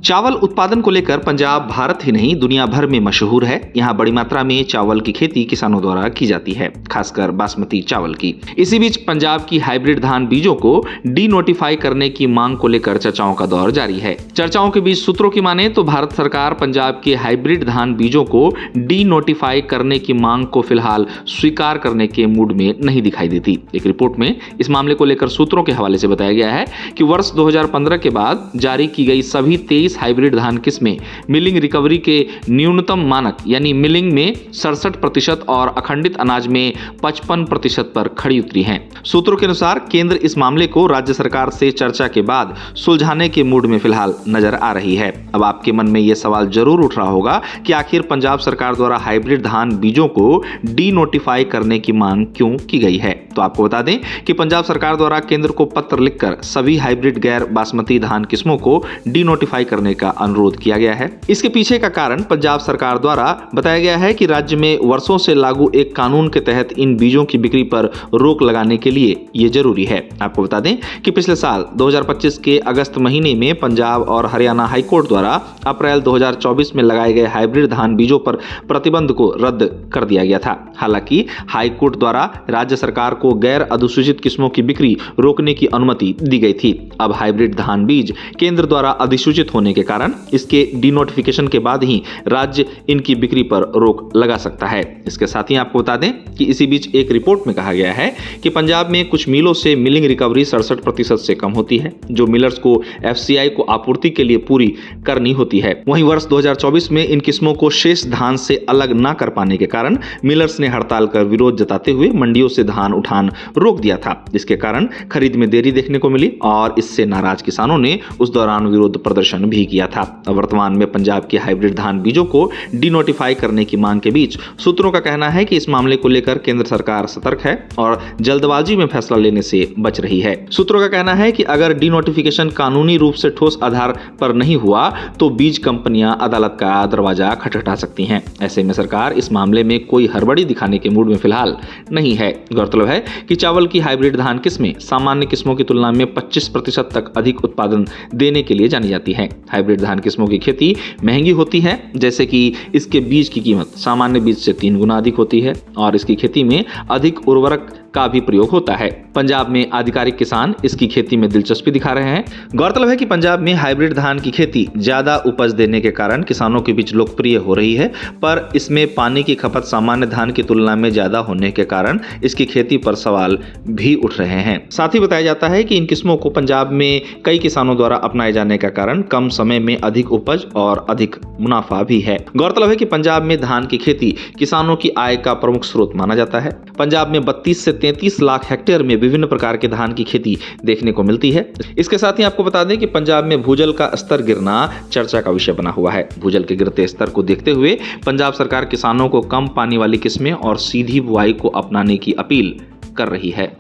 चावल उत्पादन को लेकर पंजाब भारत ही नहीं दुनिया भर में मशहूर है। यहाँ बड़ी मात्रा में चावल की खेती किसानों द्वारा की जाती है, खासकर बासमती चावल की। इसी बीच पंजाब की हाइब्रिड धान बीजों को डी नोटिफाई करने की मांग को लेकर चर्चाओं का दौर जारी है। चर्चाओं के बीच सूत्रों की माने तो भारत सरकार पंजाब के हाइब्रिड धान बीजों को डी नोटिफाई करने की मांग को फिलहाल स्वीकार करने के मूड में नहीं दिखाई देती। एक रिपोर्ट में इस मामले को लेकर सूत्रों के हवाले से बताया गया है कि वर्ष 2015 के बाद जारी की गई सभी 23 हाइब्रिड धान किस्में मिलिंग रिकवरी के न्यूनतम मानक यानी मिलिंग में 67% और अखंडित अनाज में 55% पर खड़ी उतरी हैं। सूत्रों के अनुसार केंद्र इस मामले को राज्य सरकार से चर्चा के बाद सुलझाने के मूड में फिलहाल नजर आ रही है। अब आपके मन में यह सवाल जरूर उठ रहा होगा कि आखिर पंजाब सरकार द्वारा हाइब्रिड धान बीजों को डी नोटिफाई करने की मांग क्यों की गई है। तो आपको बता दें कि पंजाब सरकार द्वारा केंद्र को पत्र लिखकर सभी हाइब्रिड गैर बासमती धान किस्मों को डी नोटिफाई करने का अनुरोध किया गया है। इसके पीछे का कारण पंजाब सरकार द्वारा बताया गया है कि राज्य में वर्षों से लागू एक कानून के तहत इन बीजों की बिक्री पर रोक लगाने के लिए ये जरूरी है। आपको बता दें कि पिछले साल 2025 के अगस्त महीने में पंजाब और हरियाणा हाईकोर्ट द्वारा अप्रैल 2024 में लगाए गए हाइब्रिड धान बीजों पर प्रतिबंध को रद्द कर दिया गया था। हालांकि हाईकोर्ट द्वारा राज्य सरकार को गैर अधिसूचित किस्मों की बिक्री रोकने की अनुमति दी गई थी। अब हाइब्रिड धान बीज केंद्र द्वारा अधिसूचित होने के कारण इसके डिनोटिफिकेशन के बाद ही राज्य इनकी बिक्री पर रोक लगा सकता है। इसके साथ ही आपको बता दें कि इसी बीच एक रिपोर्ट में कहा गया है कि पंजाब में कुछ मिलों से मिलिंग रिकवरी 67% से कम होती है, जो मिलर्स को एफसीआई को आपूर्ति के लिए पूरी करनी होती है। वहीं वर्ष 2024 में इन किस्मों को शेष धान से अलग न कर पाने के कारण मिलर्स ने हड़ताल कर विरोध जताते हुए मंडियों से धान उठान रोक दिया था, जिसके कारण खरीद में देरी देखने को मिली और इससे नाराज किसानों ने उस दौरान विरोध प्रदर्शन भी किया था। वर्तमान में पंजाब के हाइब्रिड धान बीजों को डी नोटिफाई करने की मांग के बीच सूत्रों का कहना है कि इस मामले को लेकर केंद्र सरकार सतर्क है और जल्दबाजी में फैसला लेने से बच रही है। सूत्रों का कहना है कि अगर डी नोटिफिकेशन कानूनी रूप से ठोस आधार पर नहीं हुआ तो बीज कंपनियां अदालत का दरवाजा खटखटा सकती हैं। ऐसे में सरकार इस मामले में कोई हड़बड़ी दिखाने के मूड में फिलहाल नहीं है। गौरतलब है कि चावल की हाइब्रिड धान किस्में सामान्य किस्मों की तुलना में 25% तक अधिक उत्पादन देने के लिए जानी जाती है। हाइब्रिड धान किस्मों की खेती महंगी होती है, जैसे कि इसके बीज की कीमत सामान्य बीज से 3 गुना अधिक होती है और इसकी खेती में अधिक उर्वरक का भी प्रयोग होता है। पंजाब में आधिकारिक किसान इसकी खेती में दिलचस्पी दिखा रहे हैं। गौरतलब है कि पंजाब में हाइब्रिड धान की खेती ज्यादा उपज देने के कारण किसानों के बीच लोकप्रिय हो रही है, पर इसमें पानी की खपत सामान्य धान की तुलना में ज्यादा होने के कारण इसकी खेती पर सवाल भी उठ रहे हैं। साथ ही बताया जाता है कि इन किस्मों को पंजाब में कई किसानों द्वारा अपनाए जाने का कारण कम समय में अधिक उपज और अधिक मुनाफा भी है। गौरतलब है कि पंजाब में धान की खेती किसानों की आय का प्रमुख स्रोत माना जाता है। पंजाब में 32 से 33 लाख हेक्टेयर में विभिन्न प्रकार के धान की खेती देखने को मिलती है। इसके साथ ही आपको बता दें कि पंजाब में भूजल का स्तर गिरना चर्चा का विषय बना हुआ है। भूजल के गिरते स्तर को देखते हुए पंजाब सरकार किसानों को कम पानी वाली किस्में और सीधी बुआई को अपनाने की अपील कर रही है।